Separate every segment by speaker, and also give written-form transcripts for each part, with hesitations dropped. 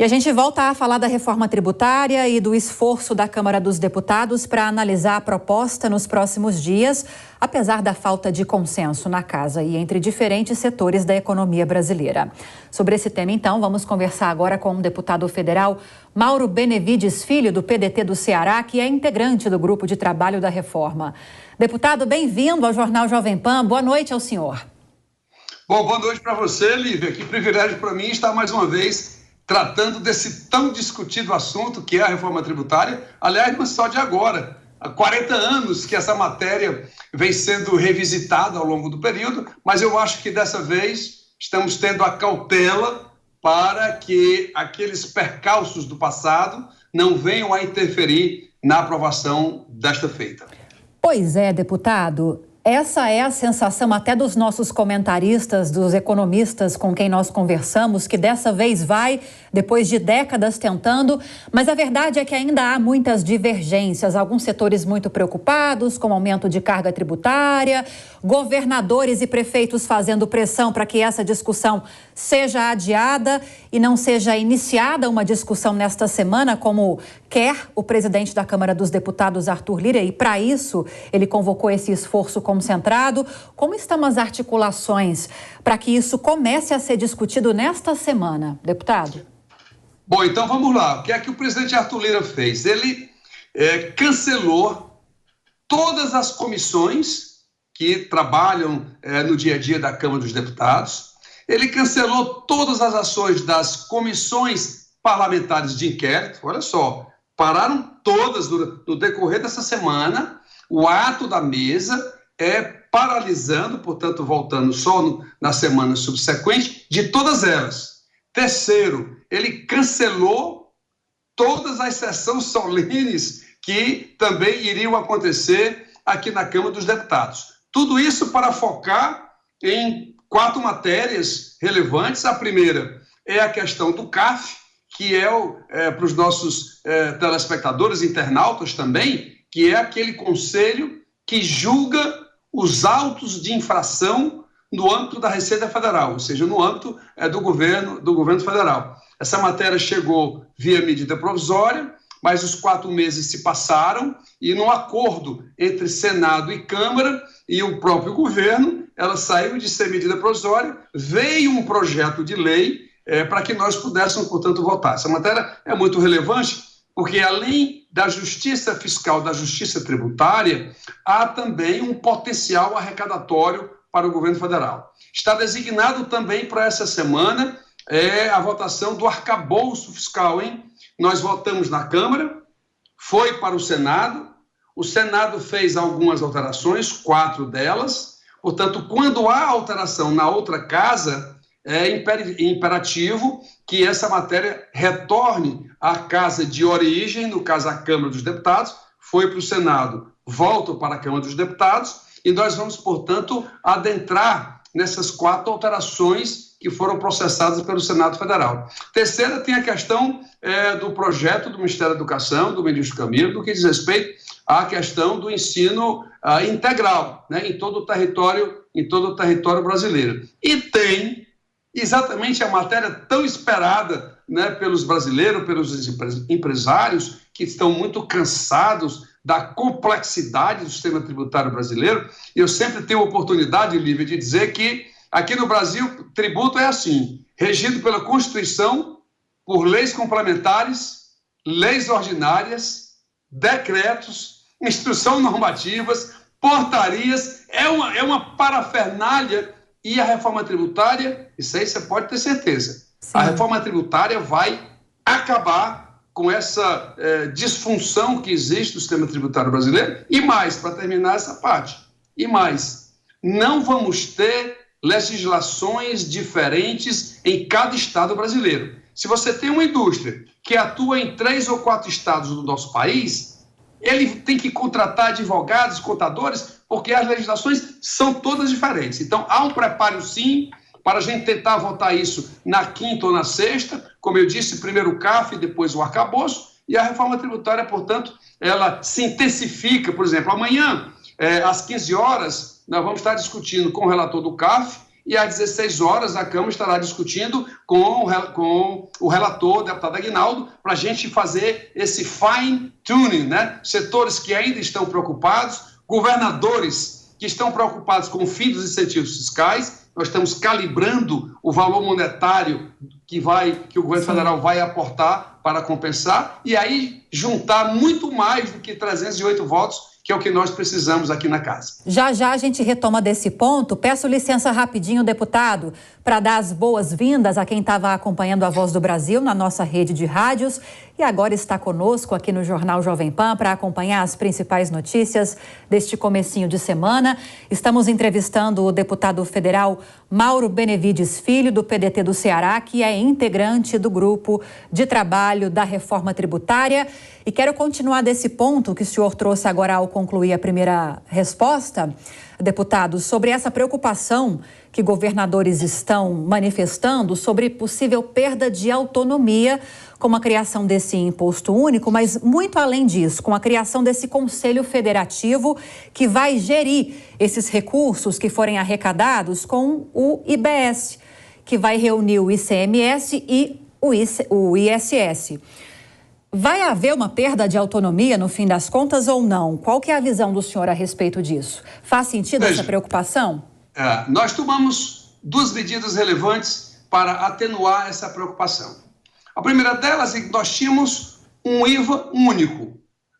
Speaker 1: E a gente volta a falar da reforma tributária e do esforço da Câmara dos Deputados para analisar a proposta nos próximos dias, apesar da falta de consenso na casa e entre diferentes setores da economia brasileira. Sobre esse tema, então, vamos conversar agora com o deputado federal Mauro Benevides Filho, do PDT do Ceará, que é integrante do grupo de trabalho da reforma. Deputado, bem-vindo ao Jornal Jovem Pan. Boa noite ao senhor.
Speaker 2: Bom, boa noite para você, Lívia. Que privilégio para mim estar mais uma vez tratando desse tão discutido assunto que é a reforma tributária. Aliás, não só de agora. Há 40 anos que essa matéria vem sendo revisitada ao longo do período, mas eu acho que dessa vez estamos tendo a cautela para que aqueles percalços do passado não venham a interferir na aprovação desta feita.
Speaker 1: Pois é, deputado. Essa é a sensação até dos nossos comentaristas, dos economistas com quem nós conversamos, que dessa vez vai, depois de décadas tentando, mas a verdade é que ainda há muitas divergências, alguns setores muito preocupados com o aumento de carga tributária, governadores e prefeitos fazendo pressão para que essa discussão seja adiada e não seja iniciada uma discussão nesta semana, como quer o presidente da Câmara dos Deputados, Arthur Lira, e para isso ele convocou esse esforço concentrado. Como estão as articulações para que isso comece a ser discutido nesta semana, deputado?
Speaker 2: Bom, então vamos lá. O que é que o presidente Arthur Lira fez? Ele cancelou todas as comissões que trabalham no dia a dia da Câmara dos Deputados. Ele cancelou todas as ações das comissões parlamentares de inquérito. Olha só, pararam todas no decorrer dessa semana. O ato da mesa paralisando, portanto, voltando só na semana subsequente, de todas elas. Terceiro, ele cancelou todas as sessões solenes que também iriam acontecer aqui na Câmara dos Deputados. Tudo isso para focar em 4 matérias relevantes. A primeira é a questão do CAF, que para os nossos telespectadores, internautas também, que é aquele conselho que julga os autos de infração no âmbito da Receita Federal, ou seja, no âmbito do governo federal. Essa matéria chegou via medida provisória, mas os 4 meses se passaram e no acordo entre Senado e Câmara e o próprio governo, ela saiu de ser medida provisória, veio um projeto de lei para que nós pudéssemos, portanto, votar. Essa matéria é muito relevante porque, além da justiça fiscal, da justiça tributária, há também um potencial arrecadatório para o governo federal. Está designado também para essa semana a votação do arcabouço fiscal, hein? Nós votamos na Câmara, foi para o Senado fez algumas alterações, 4 delas, portanto, quando há alteração na outra casa, é imperativo que essa matéria retorne à casa de origem, no caso a Câmara dos Deputados, foi para o Senado, volta para a Câmara dos Deputados, e nós vamos, portanto, adentrar nessas 4 alterações que foram processadas pelo Senado Federal. Terceira, tem a questão do projeto do Ministério da Educação, do ministro Camilo, do que diz respeito à questão do ensino integral, né, em todo o território brasileiro. E tem exatamente a matéria tão esperada, né, pelos brasileiros, pelos empresários, que estão muito cansados da complexidade do sistema tributário brasileiro. E eu sempre tenho a oportunidade, Lívia, de dizer que aqui no Brasil, tributo é assim, regido pela Constituição, por leis complementares, leis ordinárias, decretos, instruções normativas, portarias, é uma parafernália. E a reforma tributária, isso aí você pode ter certeza, sim, a reforma tributária vai acabar com essa disfunção que existe no sistema tributário brasileiro. E mais, para terminar essa parte, não vamos ter legislações diferentes em cada estado brasileiro. Se você tem uma indústria que atua em 3 ou 4 estados do nosso país, ele tem que contratar advogados, contadores, porque as legislações são todas diferentes. Então, há um preparo, sim, para a gente tentar votar isso na 5ª ou na 6ª, como eu disse, primeiro o CAF, depois o arcabouço, e a reforma tributária, portanto, ela se intensifica. Por exemplo, amanhã, às 15 horas, nós vamos estar discutindo com o relator do CAF e às 16 horas a Câmara estará discutindo com o relator, o deputado Aguinaldo, para a gente fazer esse fine-tuning, né? Setores que ainda estão preocupados, governadores que estão preocupados com o fim dos incentivos fiscais. Nós estamos calibrando o valor monetário que o governo federal vai aportar para compensar, e aí juntar muito mais do que 308 votos, que é o que nós precisamos aqui na casa.
Speaker 1: Já a gente retoma desse ponto. Peço licença rapidinho, deputado, para dar as boas-vindas a quem estava acompanhando a Voz do Brasil na nossa rede de rádios e agora está conosco aqui no Jornal Jovem Pan para acompanhar as principais notícias deste comecinho de semana. Estamos entrevistando o deputado federal Mauro Benevides Filho, do PDT do Ceará, que é integrante do grupo de trabalho da reforma tributária. E quero continuar desse ponto que o senhor trouxe agora ao concluir a primeira resposta, deputado, sobre essa preocupação que governadores estão manifestando sobre possível perda de autonomia com a criação desse imposto único, mas muito além disso, com a criação desse Conselho Federativo que vai gerir esses recursos que forem arrecadados com o IBS, que vai reunir o ICMS e o ISS. Vai haver uma perda de autonomia no fim das contas ou não? Qual que é a visão do senhor a respeito disso? Faz sentido essa preocupação?
Speaker 2: Nós tomamos duas medidas relevantes para atenuar essa preocupação. A primeira delas é que nós tínhamos um IVA único.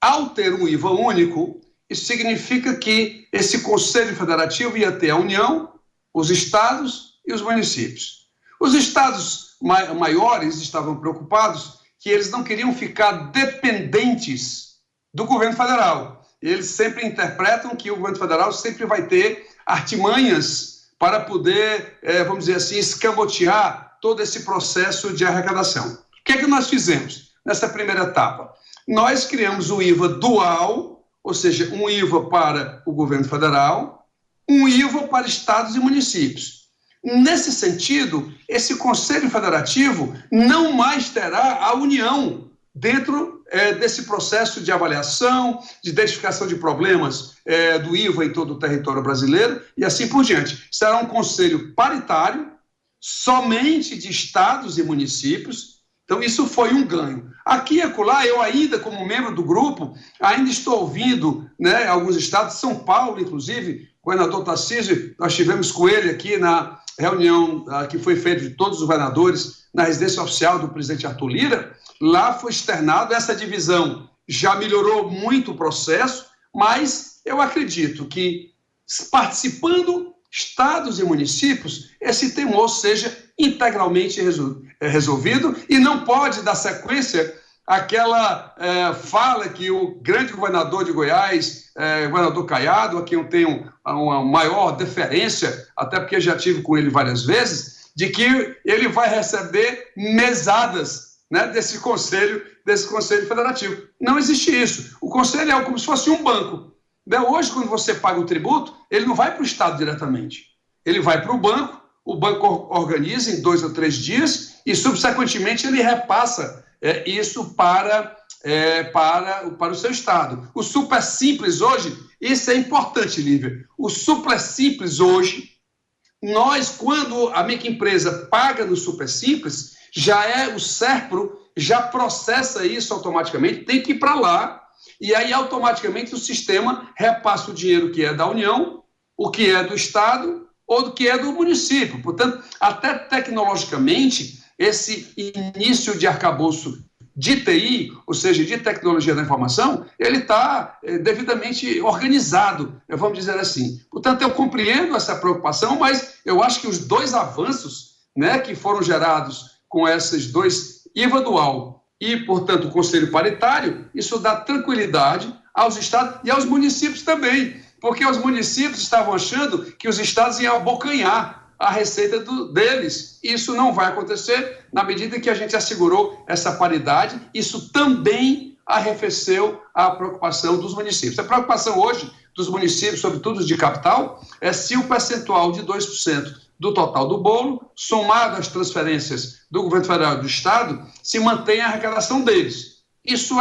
Speaker 2: Ao ter um IVA único, isso significa que esse Conselho Federativo ia ter a União, os estados e os municípios. Os estados maiores estavam preocupados que eles não queriam ficar dependentes do governo federal. Eles sempre interpretam que o governo federal sempre vai ter artimanhas para poder, vamos dizer assim, escamotear todo esse processo de arrecadação. O que é que nós fizemos nessa primeira etapa? Nós criamos um IVA dual, ou seja, um IVA para o governo federal, um IVA para estados e municípios. Nesse sentido, esse Conselho Federativo não mais terá a União dentro desse processo de avaliação, de identificação de problemas do IVA em todo o território brasileiro e assim por diante. Será um conselho paritário, somente de estados e municípios. Então, isso foi um ganho. Aqui e acolá, eu ainda, como membro do grupo, ainda estou ouvindo, né, alguns estados, São Paulo, inclusive, o governador Tarcísio, nós estivemos com ele aqui na reunião que foi feita de todos os governadores na residência oficial do presidente Arthur Lira. Lá foi externado essa divisão. Já melhorou muito o processo, mas eu acredito que, participando estados e municípios, esse temor seja integralmente resolvido e não pode dar sequência àquela fala que o grande governador de Goiás, governador Caiado, a quem eu tenho uma maior deferência, até porque já tive com ele várias vezes, de que ele vai receber mesadas, né, desse Conselho Federativo. Não existe isso. O Conselho é como se fosse um banco. Hoje, quando você paga o tributo, ele não vai para o Estado diretamente. Ele vai para o banco organiza em 2 ou 3 dias e, subsequentemente, ele repassa isso para o seu Estado. O Super Simples hoje, isso é importante, Lívia. O Super Simples hoje, quando a microempresa paga no Super Simples, o SERPRO já processa isso automaticamente, tem que ir para lá, e aí automaticamente o sistema repassa o dinheiro que é da União, o que é do Estado ou do que é do município. Portanto, até tecnologicamente, esse início de arcabouço de TI, ou seja, de tecnologia da informação, ele está devidamente organizado, vamos dizer assim. Portanto, eu compreendo essa preocupação, mas eu acho que os 2 avanços, né, que foram gerados com esses 2, IVA dual e, portanto, o Conselho Paritário, isso dá tranquilidade aos estados e aos municípios também, porque os municípios estavam achando que os estados iam abocanhar a receita deles. Isso não vai acontecer na medida que a gente assegurou essa paridade. Isso também arrefeceu a preocupação dos municípios. A preocupação hoje dos municípios, sobretudo os de capital, é se o percentual de 2% do total do bolo, somado às transferências do governo federal e do Estado, se mantém a arrecadação deles. Isso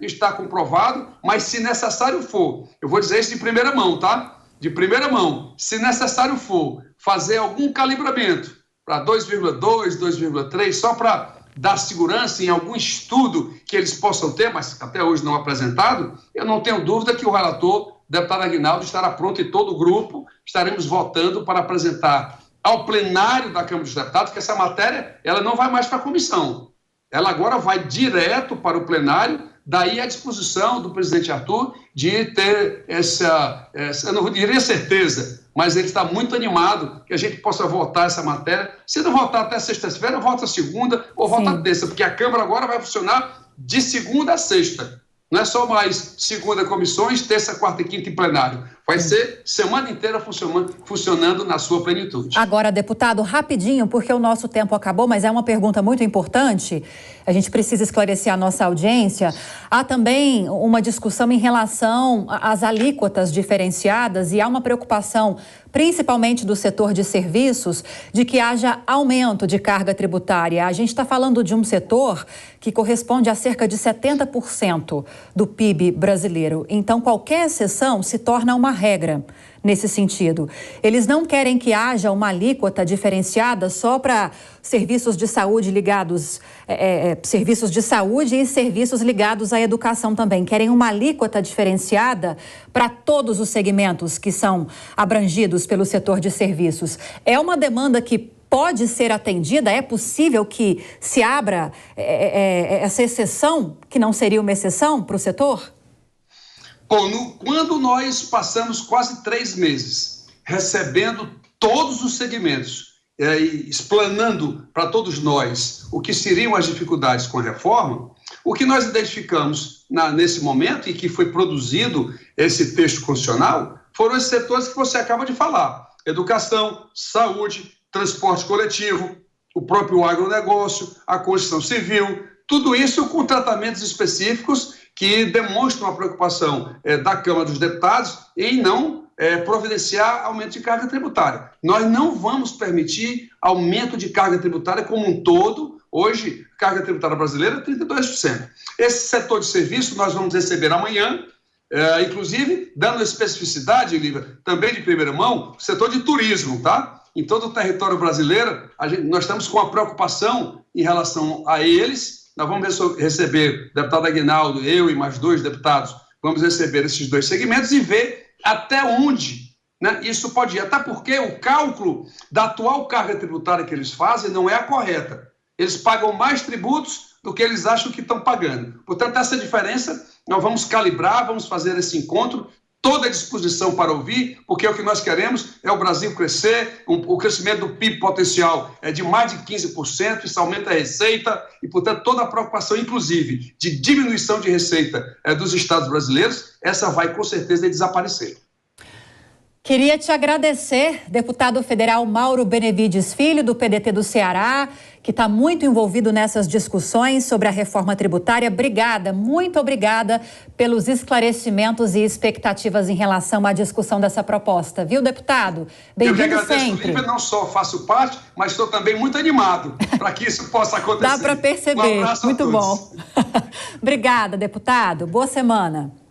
Speaker 2: está comprovado, mas se necessário for, eu vou dizer isso de primeira mão, tá? de primeira mão, se necessário for, fazer algum calibramento para 2,2, 2,3, só para dar segurança em algum estudo que eles possam ter, mas até hoje não apresentado, eu não tenho dúvida que o relator, deputado Aguinaldo, estará pronto e todo o grupo estaremos votando para apresentar ao plenário da Câmara dos Deputados que essa matéria ela não vai mais para a comissão. Ela agora vai direto para o plenário, daí a disposição do presidente Arthur de ter essa eu não diria certeza, mas ele está muito animado que a gente possa votar essa matéria. Se não votar até sexta-feira, vota segunda ou vota terça, porque a Câmara agora vai funcionar de segunda a sexta. Não é só mais segunda comissões, terça, quarta e quinta em plenário. Vai ser semana inteira funcionando na sua plenitude.
Speaker 1: Agora, deputado, rapidinho, porque o nosso tempo acabou, mas é uma pergunta muito importante. A gente precisa esclarecer a nossa audiência. Há também uma discussão em relação às alíquotas diferenciadas e há uma preocupação, principalmente do setor de serviços, de que haja aumento de carga tributária. A gente está falando de um setor que corresponde a cerca de 70% do PIB brasileiro. Então, qualquer exceção se torna uma regra nesse sentido. Eles não querem que haja uma alíquota diferenciada só para serviços de saúde ligados, serviços de saúde e serviços ligados à educação também. Querem uma alíquota diferenciada para todos os segmentos que são abrangidos pelo setor de serviços. É uma demanda que pode ser atendida? É possível que se abra essa exceção, que não seria uma exceção para o setor?
Speaker 2: Bom, quando nós passamos quase 3 meses recebendo todos os segmentos, explanando para todos nós o que seriam as dificuldades com a reforma, o que nós identificamos nesse momento e que foi produzido esse texto constitucional foram esses setores que você acaba de falar: educação, saúde, transporte coletivo, o próprio agronegócio, a construção civil, tudo isso com tratamentos específicos que demonstram a preocupação da Câmara dos Deputados em não providenciar aumento de carga tributária. Nós não vamos permitir aumento de carga tributária como um todo. Hoje, a carga tributária brasileira é 32%. Esse setor de serviço nós vamos receber amanhã, inclusive dando especificidade, Lívia, também de primeira mão, o setor de turismo, tá? Em todo o território brasileiro, nós estamos com uma preocupação em relação a eles. Nós vamos receber, deputado Aguinaldo, eu e mais 2 deputados, vamos receber esses 2 segmentos e ver até onde, né, isso pode ir. Até porque o cálculo da atual carga tributária que eles fazem não é a correta. Eles pagam mais tributos do que eles acham que estão pagando. Portanto, essa diferença nós vamos calibrar, vamos fazer esse encontro, toda a disposição para ouvir, porque o que nós queremos é o Brasil crescer, o crescimento do PIB potencial é de mais de 15%, isso aumenta a receita e, portanto, toda a preocupação, inclusive, de diminuição de receita dos estados brasileiros, essa vai com certeza desaparecer.
Speaker 1: Queria te agradecer, deputado federal Mauro Benevides Filho, do PDT do Ceará, que está muito envolvido nessas discussões sobre a reforma tributária. Obrigada, muito obrigada pelos esclarecimentos e expectativas em relação à discussão dessa proposta. Viu, deputado? Bem-vindo sempre. Eu que agradeço,
Speaker 2: Lívia, não só faço parte, mas estou também muito animado para que isso possa acontecer.
Speaker 1: Dá para perceber.
Speaker 2: Um abraço
Speaker 1: muito
Speaker 2: a todos.
Speaker 1: Bom. Obrigada, deputado. Boa semana.